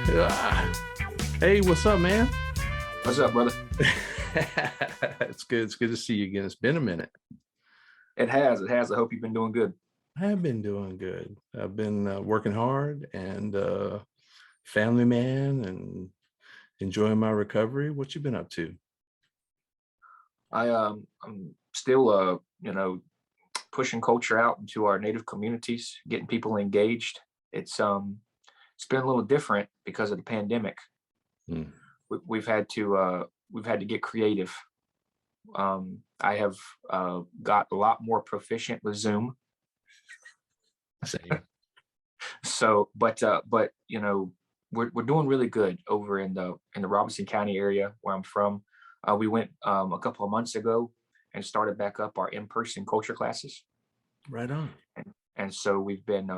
Ah, hey, what's up, man? What's up, brother? It's good. It's good to see you again. It's been a minute. It has. It has. I hope you've been doing good. I have been doing good. I've been working hard and family man and enjoying my recovery. What you been up to? I'm still pushing culture out into our native communities, getting people engaged. It's been a little different because of the pandemic. Hmm. We've had to get creative. I have got a lot more proficient with Zoom. Same. But we're doing really good over in the Robinson County area where I'm from. We went a couple of months ago and started back up our in-person culture classes, Right on. and so we've been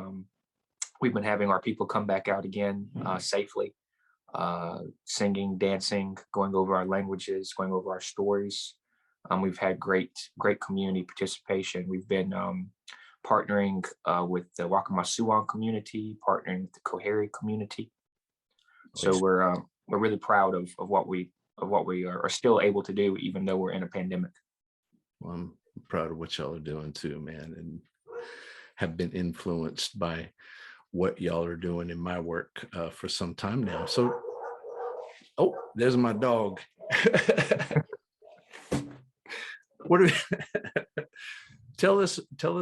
having our people come back out again safely, singing, dancing, going over our languages, going over our stories. We've had great community participation. We've been partnering with the Wakamasuan community, partnering with the Coheri community. So Always. we're really proud of what we are still able to do, even though we're in a pandemic. Well, I'm proud of what y'all are doing too, man, and have been influenced by what y'all are doing in my work for some time now. So, oh, there's my dog. What are tell us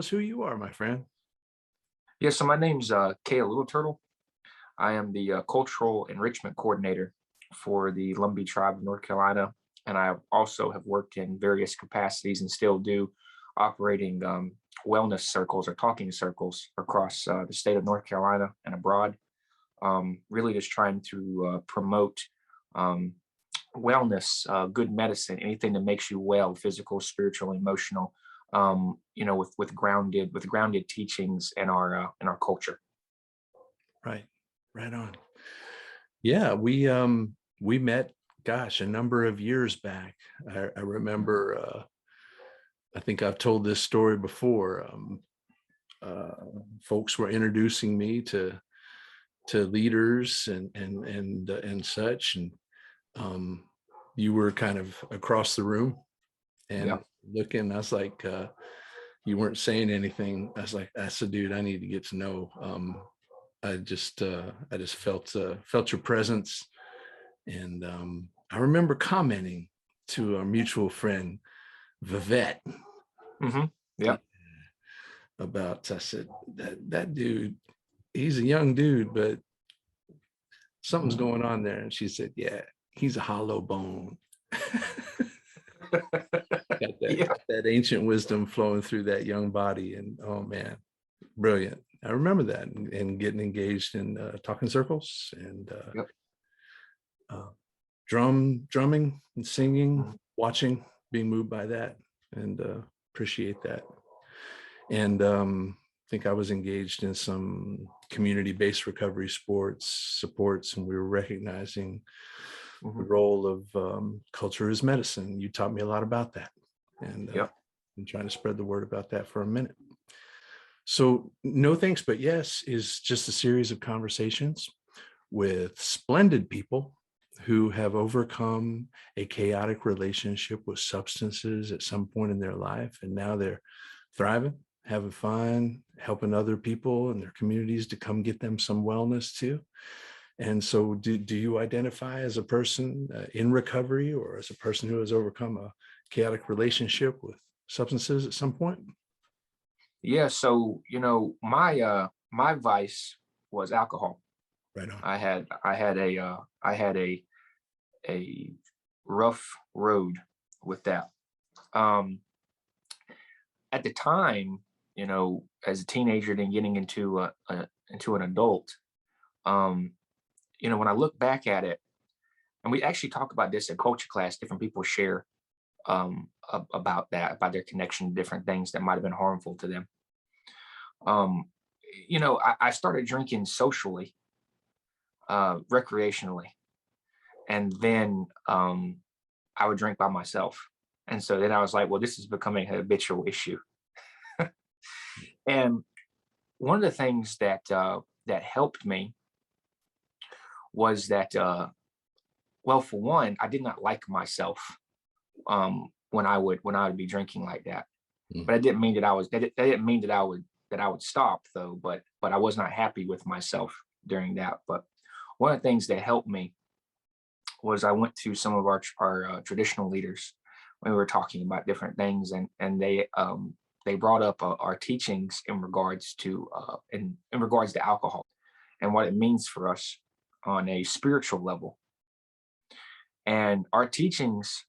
who you are, my friend. Yeah, so my name's Littleturtle. I am the Cultural Enrichment Coordinator for the Lumbee tribe of North Carolina, and I also have worked in various capacities and still do, operating wellness circles or talking circles across the state of North Carolina and abroad. Really just trying to promote wellness, good medicine, anything that makes you well, physical, spiritual, emotional. With grounded teachings in our culture. Right, right on. Yeah, we met, gosh, a number of years back. I remember. I think I've told this story before. Folks were introducing me to leaders and such, and you were kind of across the room and Yeah. looking. I was like, you weren't saying anything. I said, dude, I need to get to know. I just felt your presence, and I remember commenting to our mutual friend Vivette. Mm-hmm. Yeah. About, I said, that dude, he's a young dude, but something's going on there. And she said, yeah, he's a hollow bone. Got Yeah. that ancient wisdom flowing through that young body. And oh man, brilliant. I remember that, and getting engaged in talking circles and Yep. drumming and singing, Mhm. watching, being moved by that, and appreciate that. And I think I was engaged in some community-based recovery supports, and we were recognizing the Mhm. role of culture as medicine. You taught me a lot about that, and Yep. I'm trying to spread the word about that for a minute. So, No Thanks But Yes is just a series of conversations with splendid people who have overcome a chaotic relationship with substances at some point in their life, and now they're thriving, having fun, helping other people in their communities to come get them some wellness too. And so do you identify as a person in recovery, or as a person who has overcome a chaotic relationship with substances at some point? Yeah. So my vice was alcohol. Right on. I had a rough road with that. Um, at the time, as a teenager, then getting into an adult. Um, when I look back at it, and we actually talk about this in culture class, different people share about that, about their connection to different things that might have been harmful to them. Um, I started drinking socially, recreationally, and then I would drink by myself. And so then I was like, well, this is becoming a habitual issue. And one of the things that helped me was that, well, for one, I did not like myself when I would be drinking like that. Mm. But it didn't mean that that didn't mean that I would stop though. But I was not happy with myself during that. But one of the things that helped me was I went to some of our traditional leaders when we were talking about different things, and they brought up our teachings in regards to in regards to alcohol and what it means for us on a spiritual level. And our teachings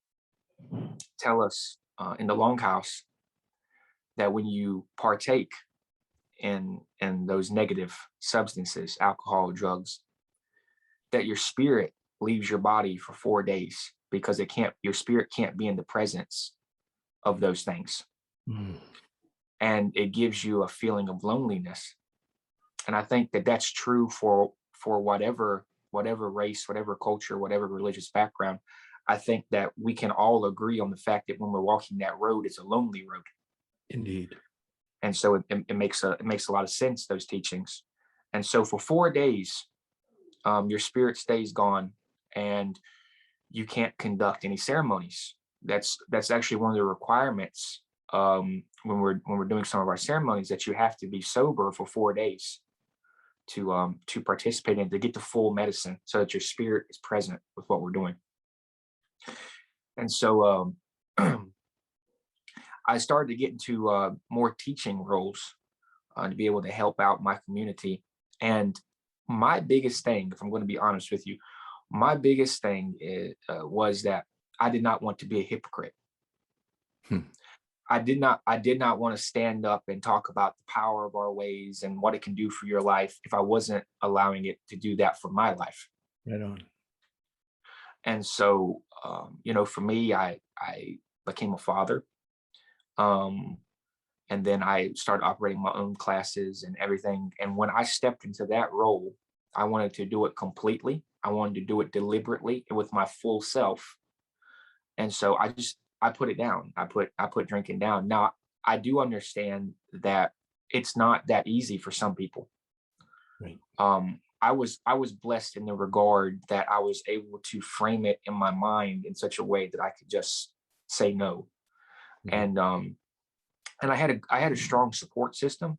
tell us in the Longhouse that when you partake in those negative substances, alcohol, drugs, that your spirit leaves your body for 4 days because your spirit can't be in the presence of those things. Mm. And it gives you a feeling of loneliness. And I think that that's true for whatever race, whatever culture, whatever religious background. I think that we can all agree on the fact that when we're walking that road, it's a lonely road. Indeed. And so it makes a lot of sense, those teachings. And so for 4 days, your spirit stays gone, and you can't conduct any ceremonies. That's actually one of the requirements when we're doing some of our ceremonies, that you have to be sober for 4 days to participate in, to get the full medicine, so that your spirit is present with what we're doing. And so I started to get into more teaching roles to be able to help out my community. And my biggest thing, if I'm going to be honest with you, my biggest thing was that I did not want to be a hypocrite. Hmm. I did not want to stand up and talk about the power of our ways and what it can do for your life if I wasn't allowing it to do that for my life. Right on. And so, for me, I became a father. And then I started operating my own classes and everything. And when I stepped into that role, I wanted to do it completely. I wanted to do it deliberately and with my full self. And so I put it down. I put drinking down. Now, I do understand that it's not that easy for some people. Right. I was blessed in the regard that I was able to frame it in my mind in such a way that I could just say no. Mm-hmm. And I had a strong support system.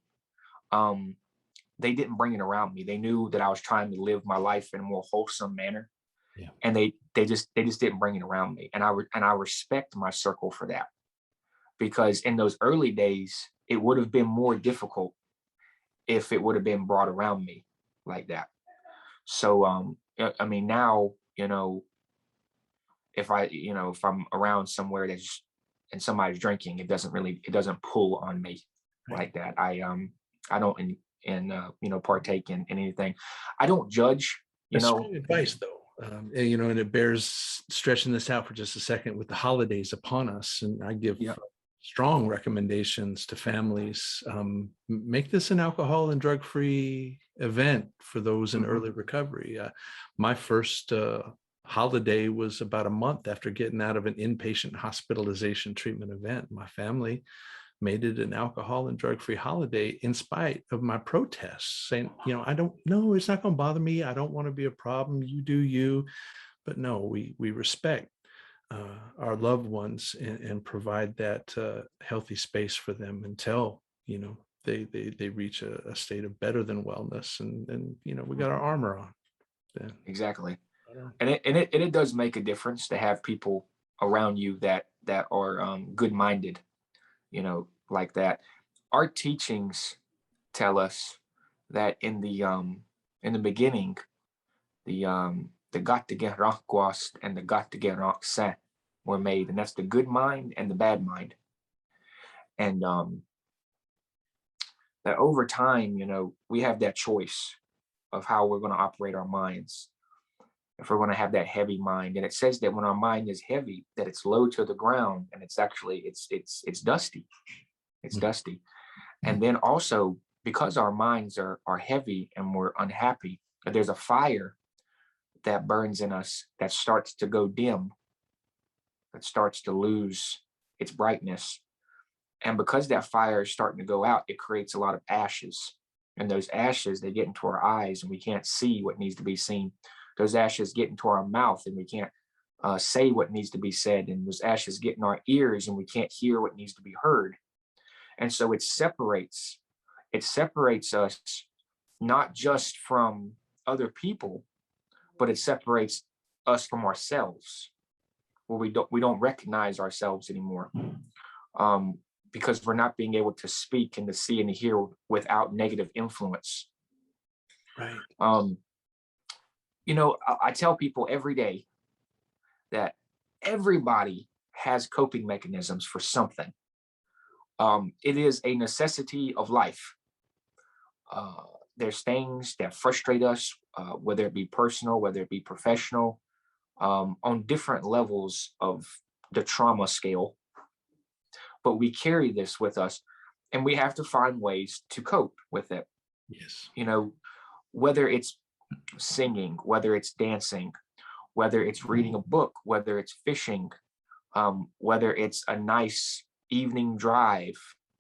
They didn't bring it around me. They knew that I was trying to live my life in a more wholesome manner. Yeah. And they just didn't bring it around me. And I respect my circle for that, because in those early days, it would have been more difficult if it would have been brought around me like that. So, I mean, now, if I'm around somewhere and somebody's drinking, it doesn't pull on me like that. I don't partake in anything. I don't judge. That's strong advice, though. And it bears stretching this out for just a second with the holidays upon us. And I give strong recommendations to families. Make this an alcohol and drug-free event for those in early recovery. My first holiday was about a month after getting out of an inpatient hospitalization treatment event. My family made it an alcohol and drug-free holiday in spite of my protests, saying, I don't know, it's not going to bother me. I don't want to be a problem. You do you. But no, we respect our loved ones and provide that healthy space for them until, they reach a state of better than wellness. And we got our armor on. Then. Exactly. And it does make a difference to have people around you that are good-minded, like that. Our teachings tell us that in the beginning, the Gattigerakquast and the Gattigerakse were made, and that's the good mind and the bad mind. And that over time, we have that choice of how we're going to operate our minds. If we're going to have that heavy mind, and it says that when our mind is heavy, that it's low to the ground, and it's actually it's dusty. It's dusty. And then also, because our minds are heavy and we're unhappy, there's a fire that burns in us that starts to go dim, that starts to lose its brightness. And because that fire is starting to go out, it creates a lot of ashes. And those ashes, they get into our eyes and we can't see what needs to be seen. Those ashes get into our mouth and we can't say what needs to be said, and those ashes get in our ears and we can't hear what needs to be heard. And so it separates us not just from other people, but it separates us from ourselves, where we don't recognize ourselves anymore, because we're not being able to speak and to see and to hear without negative influence. Right. I tell people every day that everybody has coping mechanisms for something. It is a necessity of life. There's things that frustrate us, whether it be personal, whether it be professional, on different levels of the trauma scale. But we carry this with us, and we have to find ways to cope with it. Yes. Whether it's singing, whether it's dancing, whether it's reading a book, whether it's fishing, whether it's a nice evening drive,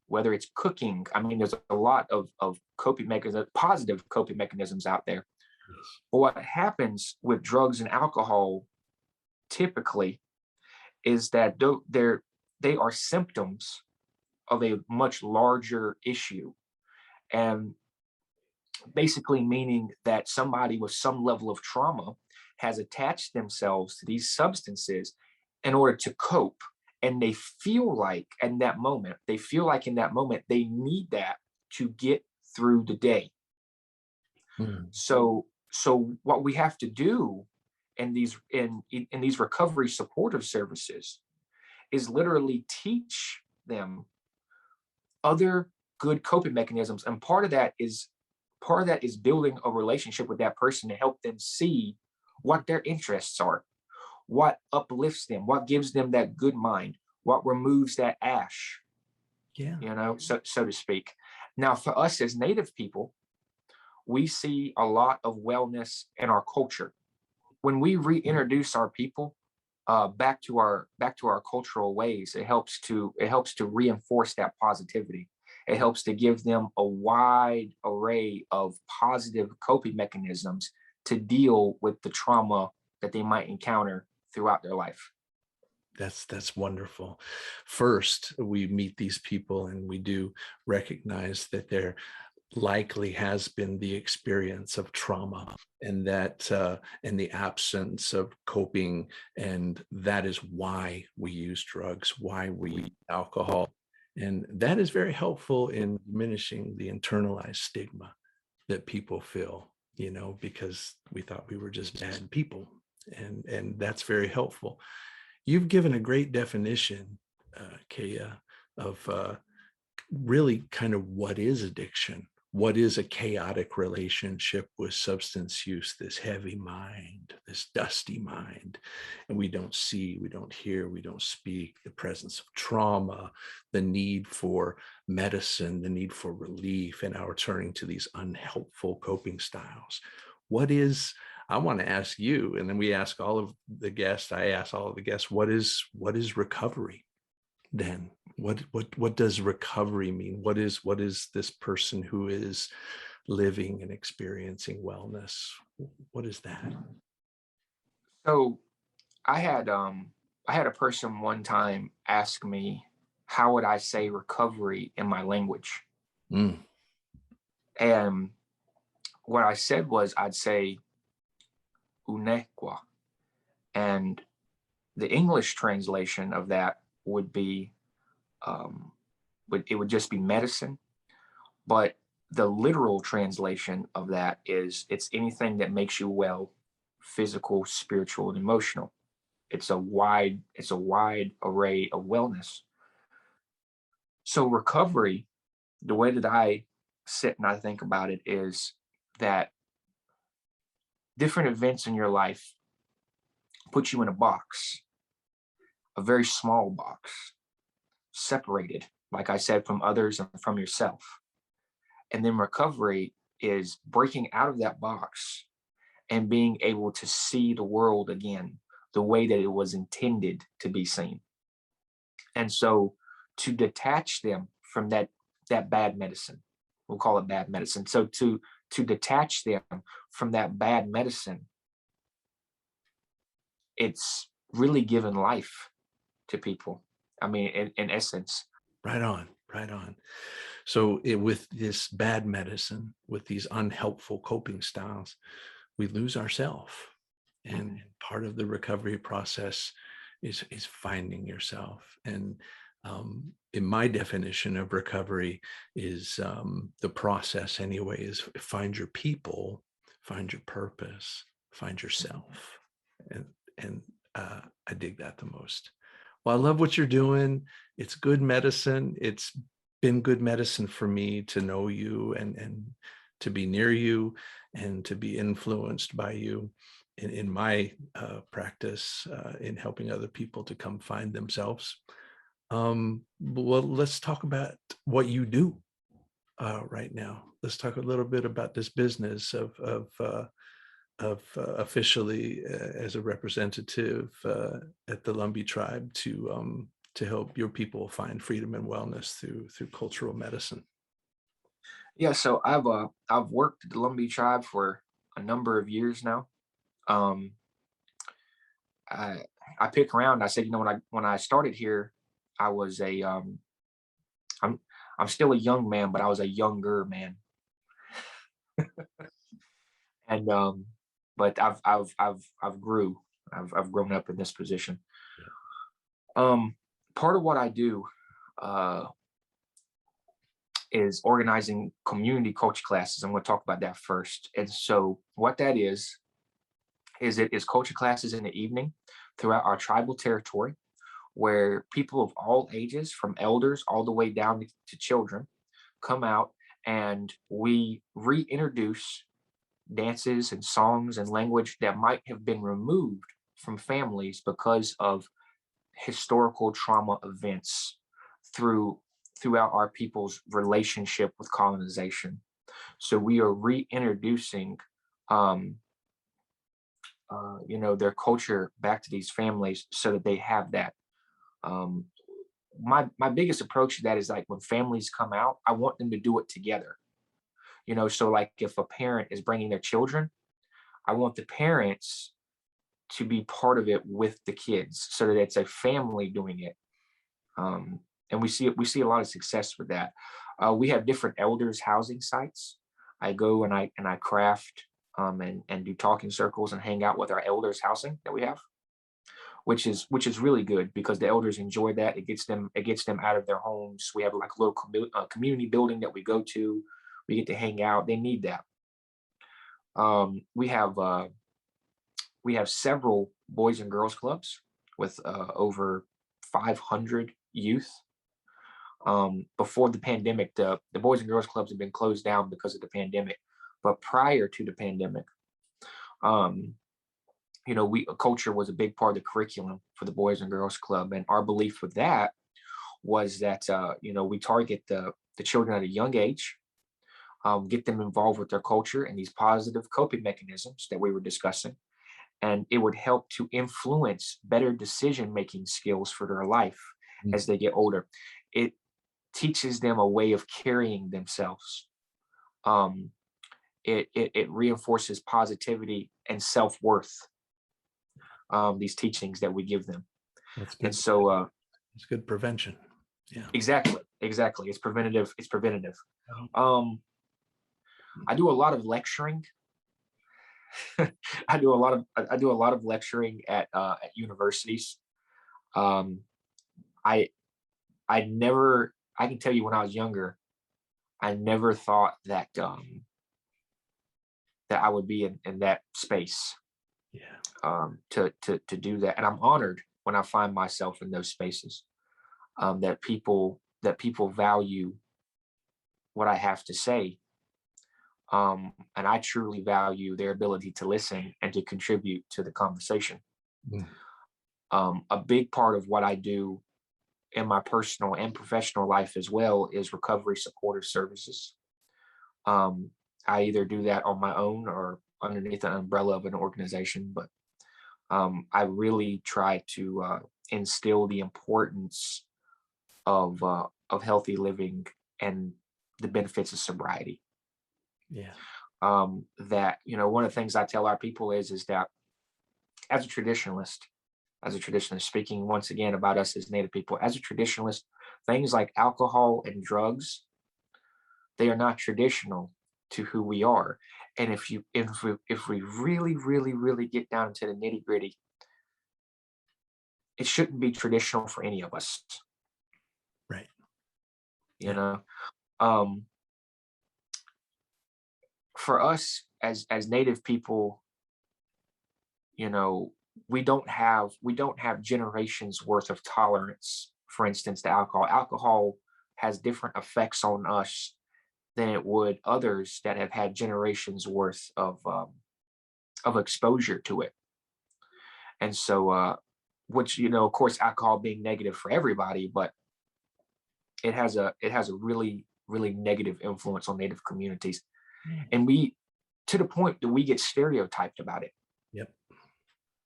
whether it's cooking. I mean, there's a lot of coping mechanisms, positive coping mechanisms out there. Yes. But what happens with drugs and alcohol typically is that they are symptoms of a much larger issue, and basically meaning that somebody with some level of trauma has attached themselves to these substances in order to cope. And they feel like in that moment they need that to get through the day. So what we have to do in these recovery supportive services is literally teach them other good coping mechanisms. And part of that is building a relationship with that person to help them see what their interests are, what uplifts them, what gives them that good mind, what removes that ash, so to speak. Now, for us as Native people, we see a lot of wellness in our culture. When we reintroduce our people back to our cultural ways, it helps to reinforce that positivity. It helps to give them a wide array of positive coping mechanisms to deal with the trauma that they might encounter throughout their life. That's wonderful. First, we meet these people and we do recognize that there likely has been the experience of trauma, and that in the absence of coping, and that is why we use drugs, why we use alcohol. And that is very helpful in diminishing the internalized stigma that people feel, because we thought we were just bad people. And that's very helpful. You've given a great definition, Kaya, of really kind of what is addiction. What is a chaotic relationship with substance use, this heavy mind, this dusty mind? And we don't see, we don't hear, we don't speak, the presence of trauma, the need for medicine, the need for relief, and our turning to these unhelpful coping styles. I want to ask you, and then we ask all of the guests, I ask all of the guests, what is recovery then? What does recovery mean? What is this person who is living and experiencing wellness? What is that? So I had a person one time ask me, how would I say recovery in my language? And what I said was, I'd say unequa. And the English translation of that would be, it would just be medicine. But the literal translation of that is, it's anything that makes you well, physical, spiritual, and emotional. It's a wide array of wellness. So recovery, the way that I sit and I think about it is that different events in your life put you in a box, a very small box, separated, like I said, from others and from yourself. And then recovery is breaking out of that box and being able to see the world again the way that it was intended to be seen. And so to detach them from that bad medicine, we'll call it bad medicine. So to detach them from that bad medicine it's really given life to people. I mean, in essence. Right on, right on. So with this bad medicine, with these unhelpful coping styles, we lose ourselves. And part of the recovery process is finding yourself. And in my definition of recovery is the process anyway, is find your people, find your purpose, find yourself. And I dig that the most. Well, I love what you're doing. It's good medicine. It's been good medicine for me to know you and to be near you and to be influenced by you in my practice in helping other people to come find themselves. Well, let's talk about what you do right now. Let's talk a little bit about this business of officially as a representative at the Lumbee tribe to help your people find freedom and wellness through cultural medicine. Yeah, so I've worked at the Lumbee tribe for a number of years now. Um, I I pick around. I said, when I started here, I was I'm I'm still a young man, but I was a younger man. And but I've grew. I've grown up in this position. Um, Part of what I do uh is organizing community coach classes. I'm going to talk about that first. And so what that is it is culture classes in the evening throughout our tribal territory, where people of all ages, from elders all the way down to children, come out, and we reintroduce dances and songs and language that might have been removed from families because of historical trauma events throughout our people's relationship with colonization. So we are reintroducing their culture back to these families so that they have that. um, my biggest approach to that is, like, when families come out, I want them to do it together. So, like, if a parent is bringing their children, I want the parents to be part of it with the kids, so that it's a family doing it. And we see a lot of success with that. We have different elders housing sites. I go and I craft and do talking circles and hang out with our elders housing that we have, which is really good, because the elders enjoy that. It gets them out of their homes. We have, like, a little community building that we go to. We get to hang out. They need that. We have several boys and girls clubs with over 500 youth. Before the pandemic, the boys and girls clubs have been closed down because of the pandemic. But prior to the pandemic, um, culture was a big part of the curriculum for the Boys and Girls Club. And our belief with that was that, we target the children at a young age, get them involved with their culture and these positive coping mechanisms that we were discussing. And it would help to influence better decision-making skills for their life as they get older. It teaches them a way of carrying themselves. It reinforces positivity and self-worth, these teachings that we give them. That's good. And so It's good prevention. Yeah. exactly. It's preventative. I do a lot of lecturing. I do a lot of lecturing at universities. um I I can tell you, when I was younger, I never thought that that I would be in that space, Yeah. to do that. And I'm honored when I find myself in those spaces, that people value what I have to say. And I truly value their ability to listen and to contribute to the conversation. Mm. A big part of what I do in my personal and professional life as well is recovery supportive services. Um, I either do that on my own or underneath an umbrella of an organization, but I really try to instill the importance of healthy living and the benefits of sobriety. Yeah. That, one of the things I tell our people is that as a traditionalist, speaking once again about us as Native people, as a traditionalist, things like alcohol and drugs, they are not traditional to who we are. And if we really, really, really get down to the nitty gritty, it shouldn't be traditional for any of us. Right. You know, for us as Native people, you know, we don't have generations worth of tolerance, for instance, to alcohol. Alcohol has different effects on us than it would others that have had generations worth of exposure to it. And so, which, you know, of course, alcohol being negative for everybody, but it has a really, really negative influence on Native communities. And we, to the point that we get stereotyped about it. Yep.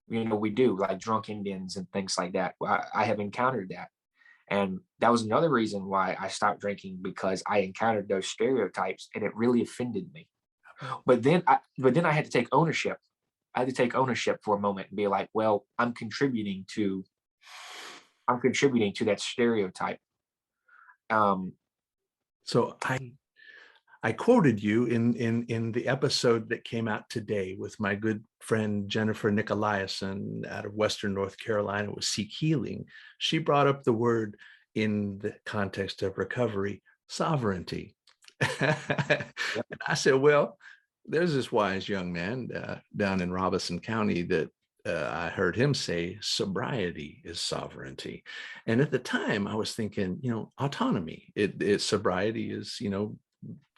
You know, we do, like drunk Indians and things like that. I have encountered that. And that was another reason why I stopped drinking, because I encountered those stereotypes and it really offended me. But then I had to take ownership. I had to take ownership for a moment and be like, well, I'm contributing to that stereotype. So I quoted you in the episode that came out today with my good friend Jennifer Nicolaisen out of Western North Carolina with Seek Healing. She brought up the word in the context of recovery, sovereignty. And I said, well, there's this wise young man down in Robeson County that I heard him say sobriety is sovereignty. And at the time I was thinking, you know, autonomy, sobriety is, you know,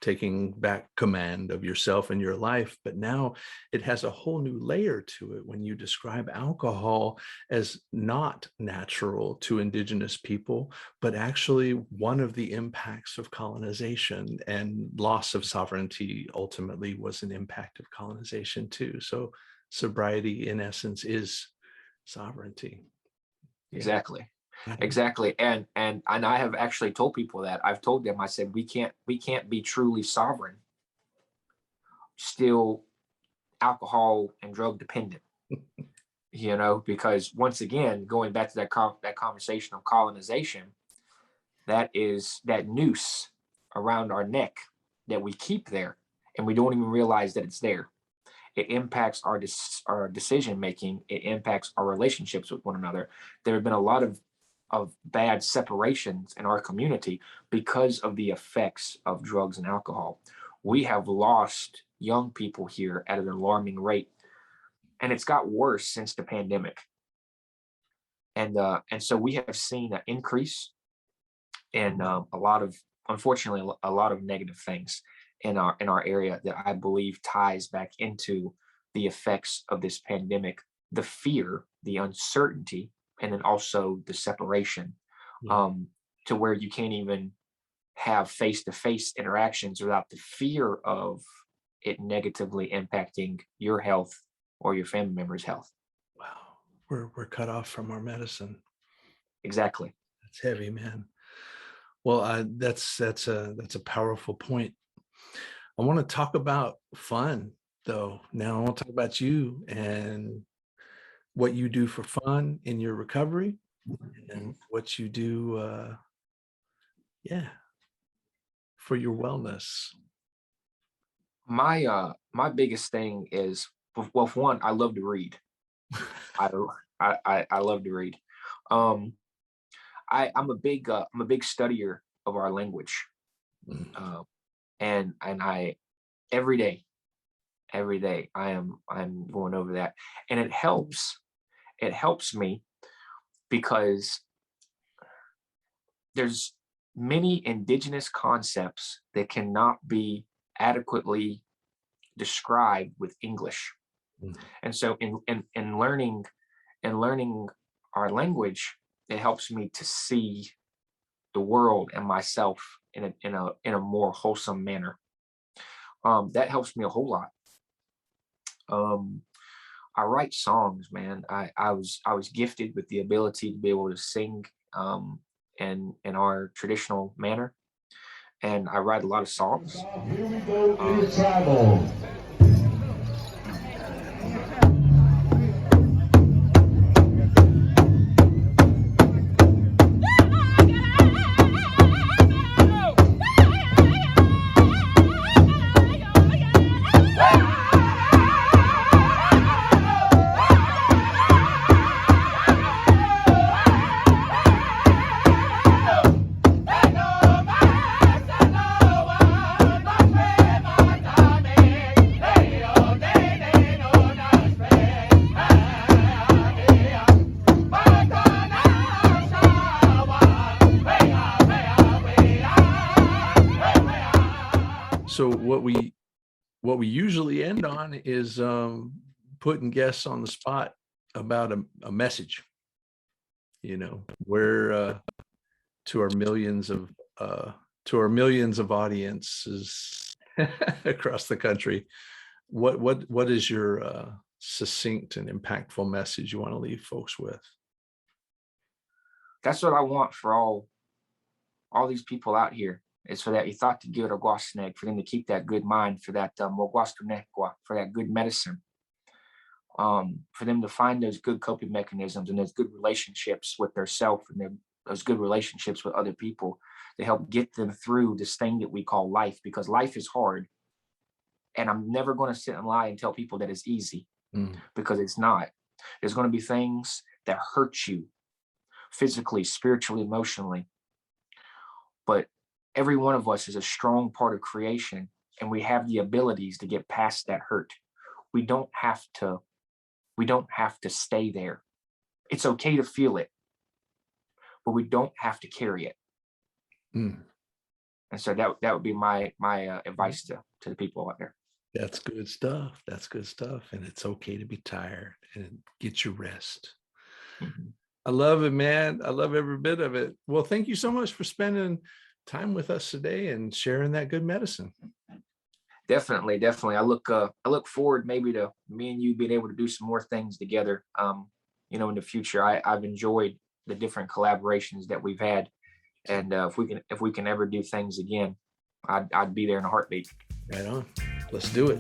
taking back command of yourself and your life. But now it has a whole new layer to it when you describe alcohol as not natural to indigenous people, but actually one of the impacts of colonization, and loss of sovereignty ultimately was an impact of colonization too. So sobriety in essence is sovereignty. Exactly. Exactly. And I have actually told people that. I've told them, I said, we can't be truly sovereign, still alcohol and drug dependent. You know, because once again, going back to that conversation of colonization, that is that noose around our neck that we keep there and we don't even realize that it's there. It impacts our decision making. It impacts our relationships with one another. There have been a lot of bad separations in our community because of the effects of drugs and alcohol. We have lost young people here at an alarming rate, and it's got worse since the pandemic. And so we have seen an increase in unfortunately, a lot of negative things in our area that I believe ties back into the effects of this pandemic, the fear, the uncertainty, and then also the separation, to where you can't even have face-to-face interactions without the fear of it negatively impacting your health or your family member's health. Wow, we're cut off from our medicine. Exactly. That's heavy, man. Well, that's a powerful point. I want to talk about fun, though. Now I want to talk about you and what you do for fun in your recovery, and what you do, for your wellness. My biggest thing is, well, for one, I love to read. I love to read. I'm a big studier of our language, and I every day I'm going over that, and it helps me because there's many indigenous concepts that cannot be adequately described with English. And so in learning our language, it helps me to see the world and myself in a more wholesome manner. That helps me a whole lot. I write songs, man. I was gifted with the ability to be able to sing in our traditional manner, and I write a lot of songs. Here we go, E12. So what we usually end on is putting guests on the spot about a message, where to our millions of audiences across the country, what is your succinct and impactful message you want to leave folks with? That's what I want for all these people out here, is for that thought to give it a guasneg, for them to keep that good mind, for that for that good medicine, for them to find those good coping mechanisms and those good relationships with their self and those good relationships with other people to help get them through this thing that we call life, because life is hard. And I'm never going to sit and lie and tell people that it's easy, because it's not. There's going to be things that hurt you physically, spiritually, emotionally. But every one of us is a strong part of creation, and we have the abilities to get past that hurt. We don't have to stay there. It's okay to feel it, but we don't have to carry it. And so that would be my advice to the people out there. That's good stuff. That's good stuff. And it's okay to be tired and get your rest. I love it, man. I love every bit of it. Well, thank you so much for spending time with us today and sharing that good medicine. Definitely. I look forward maybe to me and you being able to do some more things together. In the future. I've enjoyed the different collaborations that we've had, and if we can ever do things again, I'd be there in a heartbeat. Right on. Let's do it.